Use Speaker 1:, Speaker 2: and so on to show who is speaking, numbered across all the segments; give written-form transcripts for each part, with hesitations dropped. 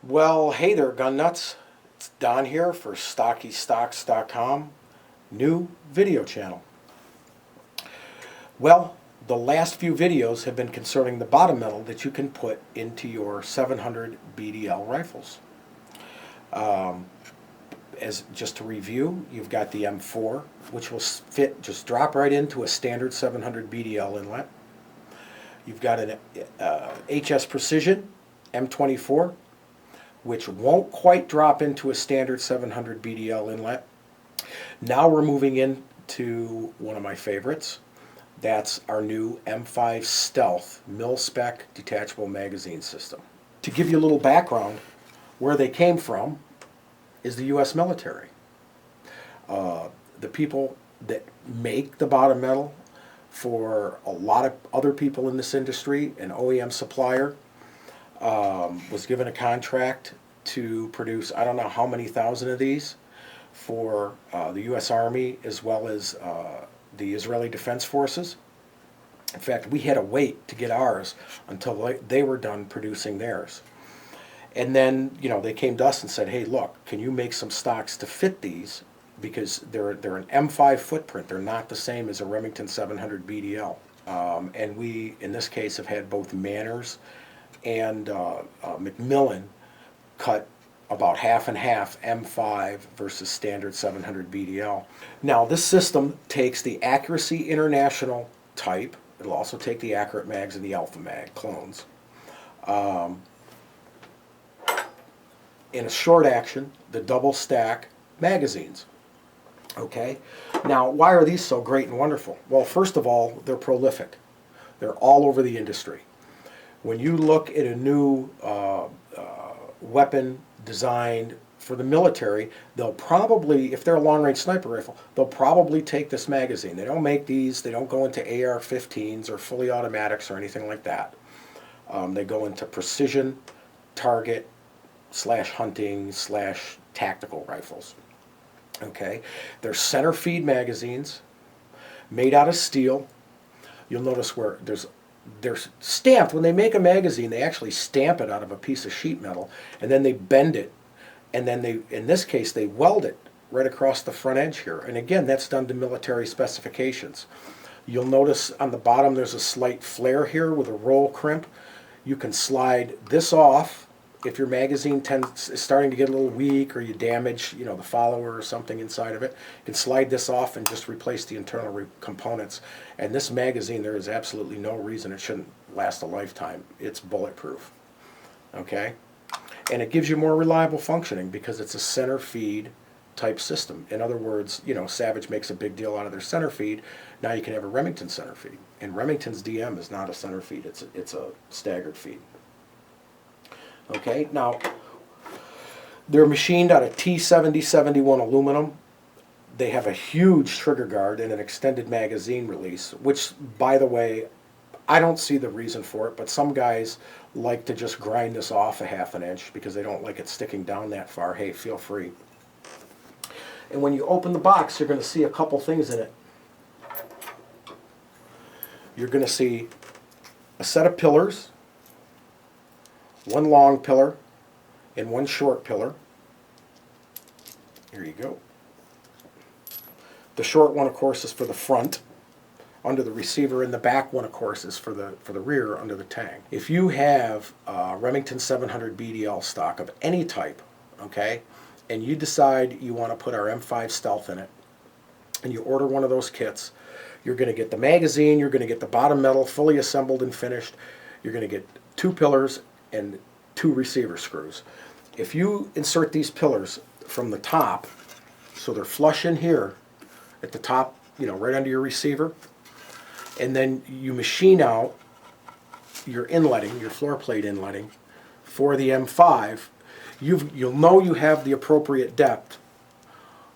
Speaker 1: Well, hey there, gun nuts. It's Don here for StockyStocks.com, new video channel. Well, the last few videos have been concerning the bottom metal that you can put into your 700 BDL rifles. As just to review, you've got the M4, which will fit, just drop right into a standard 700 BDL inlet. You've got an HS Precision M24, which won't quite drop into a standard 700 BDL inlet. Now we're moving into one of my favorites. That's our new M5 Stealth Mil-Spec detachable magazine system. To give you a little background, where they came from is the U.S. military. The people that make the bottom metal for a lot of other people in this industry, an OEM supplier, was given a contract to produce I don't know how many thousand of these for the U.S. Army as well as the Israeli Defense Forces. In fact, we had to wait to get ours until they were done producing theirs. And then, they came to us and said, hey, look, can you make some stocks to fit these? Because they're an M5 footprint. They're not the same as a Remington 700 BDL. And we, in this case, have had both Manners and Macmillan cut about half and half M5 versus standard 700 BDL. Now, this system takes the Accuracy International type. It'll also take the Accurate Mags and the Alpha Mag clones. In a short action, the double stack magazines. Okay? Now, why are these so great and wonderful? Well, first of all, they're prolific. They're all over the industry. When you look at a new weapon designed for the military, they'll probably, if they're a long-range sniper rifle, they'll probably take this magazine. They don't make these. They don't go into AR-15s or fully automatics or anything like that. They go into precision, target, /hunting, /tactical rifles. Okay, they're center feed magazines made out of steel. You'll notice where they're stamped. When they make a magazine, they actually stamp it out of a piece of sheet metal, and then they bend it, and then in this case, they weld it right across the front edge here. And again, that's done to military specifications. You'll notice on the bottom there's a slight flare here with a roll crimp. You can slide this off if your magazine is starting to get a little weak, or you damage, the follower or something inside of it. You can slide this off and just replace the internal components. And this magazine, there is absolutely no reason it shouldn't last a lifetime. It's bulletproof. Okay? And it gives you more reliable functioning because it's a center feed type system. In other words, Savage makes a big deal out of their center feed. Now you can have a Remington center feed. And Remington's DM is not a center feed. It's a staggered feed. Okay, now they're machined out of T7071 aluminum. They have a huge trigger guard and an extended magazine release, which, by the way, I don't see the reason for it, but some guys like to just grind this off a half an inch because they don't like it sticking down that far. Hey, feel free. And when you open the box, you're going to see a couple things in it. You're going to see a set of pillars, one long pillar and one short pillar. Here you go. The short one, of course, is for the front under the receiver, and the back one, of course, is for the rear under the tang. If you have a Remington 700 BDL stock of any type, okay, and you decide you want to put our M5 Stealth in it, and you order one of those kits, you're going to get the magazine, you're going to get the bottom metal fully assembled and finished, you're going to get 2 pillars and 2 receiver screws. If you insert these pillars from the top, so they're flush in here at the top, right under your receiver, and then you machine out your inletting, your floor plate inletting for the M5, you'll know you have the appropriate depth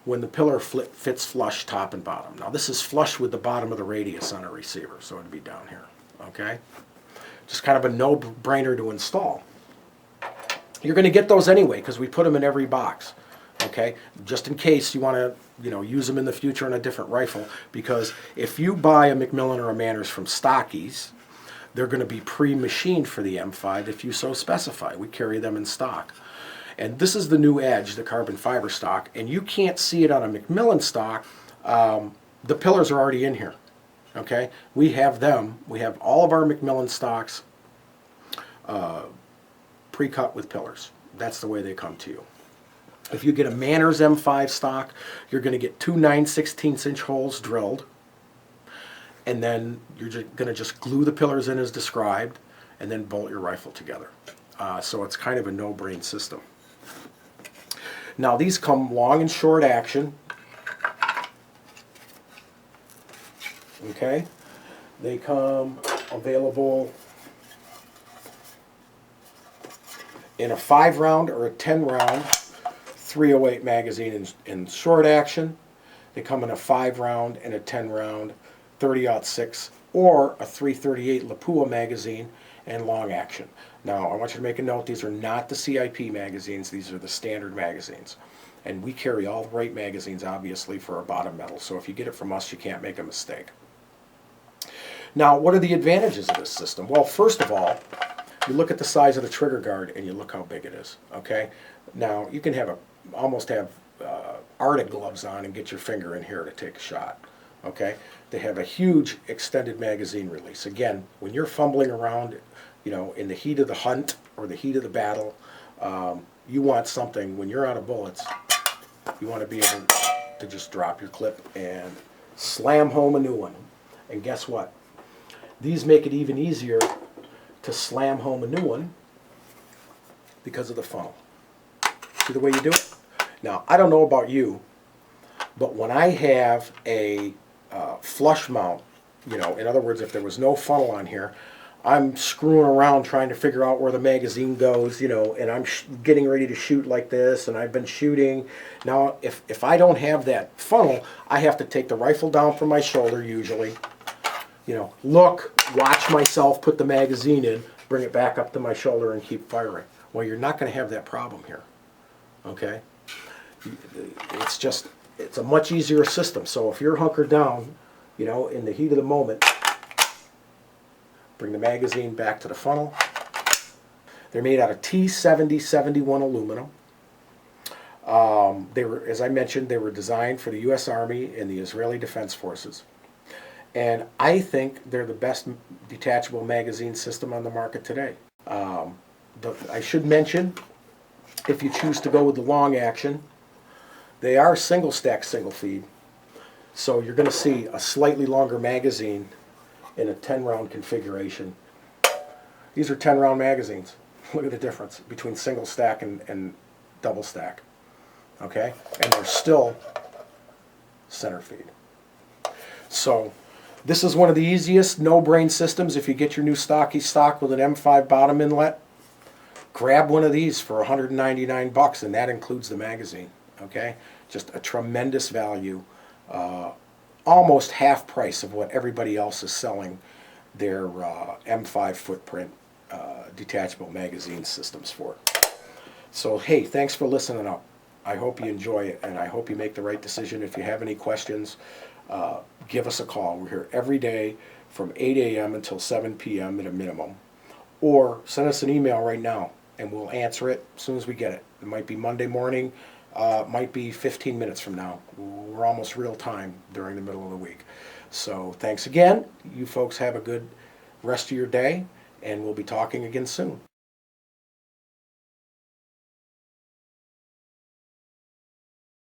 Speaker 1: when the pillar fits flush top and bottom. Now this is flush with the bottom of the radius on a receiver, so it'd be down here, okay? Just kind of a no-brainer to install. You're going to get those anyway because we put them in every box, okay? Just in case you want to, use them in the future on a different rifle. Because if you buy a Macmillan or a Manners from Stocky's, They're going to be pre-machined for the M5 if you so specify. We carry them in stock. And this is the new Edge, the carbon fiber stock, and you can't see it on a McMillan stock. The pillars are already in here. Okay, we have them. We have all of our McMillan stocks pre-cut with pillars. That's the way they come to you. If you get a Manners M5 stock, you're going to get two 9/16" holes drilled, and then you're going to just glue the pillars in as described, and then bolt your rifle together. So it's kind of a no-brain system. Now these come long and short action. Okay, they come available in a 5-round or a 10-round 308 magazine in short action. They come in a 5-round and a 10-round 30-06 or a 338 Lapua magazine and long action. Now I want you to make a note, these are not the CIP magazines, these are the standard magazines. And we carry all the right magazines obviously for our bottom metal, so if you get it from us you can't make a mistake. Now what are the advantages of this system? Well, first of all, you look at the size of the trigger guard and you look how big it is. Okay, now you can have almost have Arctic gloves on and get your finger in here to take a shot. Okay, they have a huge extended magazine release. Again, when you're fumbling around, you know, in the heat of the hunt or the heat of the battle, you want something, when you're out of bullets, you want to be able to just drop your clip and slam home a new one. And guess what? These make it even easier to slam home a new one because of the funnel. See the way you do it? Now, I don't know about you, but when I have a flush mount, you know, in other words, if there was no funnel on here, I'm screwing around trying to figure out where the magazine goes, you know, and I'm getting ready to shoot like this, and I've been shooting. Now, if I don't have that funnel, I have to take the rifle down from my shoulder usually, you know, look, watch myself put the magazine in, bring it back up to my shoulder and keep firing. Well, you're not going to have that problem here, okay? It's a much easier system. So if you're hunkered down, you know, in the heat of the moment, bring the magazine back to the funnel. They're made out of T7071 aluminum. They were, as I mentioned, they were designed for the U.S. Army and the Israeli Defense Forces. And I think they're the best detachable magazine system on the market today. I should mention, if you choose to go with the long action, they are single stack, single feed. So you're going to see a slightly longer magazine in a 10-round configuration. These are 10-round magazines. Look at the difference between single stack and double stack. Okay? And they're still center feed. So this is one of the easiest no-brain systems. If you get your new Stocky stock with an M5 bottom inlet, grab one of these for $199, and that includes the magazine. Okay? Just a tremendous value. Almost half price of what everybody else is selling their M5 footprint detachable magazine systems for. So hey, thanks for listening up. I hope you enjoy it, and I hope you make the right decision. If you have any questions, give us a call. We're here every day from 8 a.m. until 7 p.m. at a minimum. Or send us an email right now, and we'll answer it as soon as we get it. It might be Monday morning, might be 15 minutes from now. We're almost real time during the middle of the week. So thanks again. You folks have a good rest of your day, and we'll be talking again soon.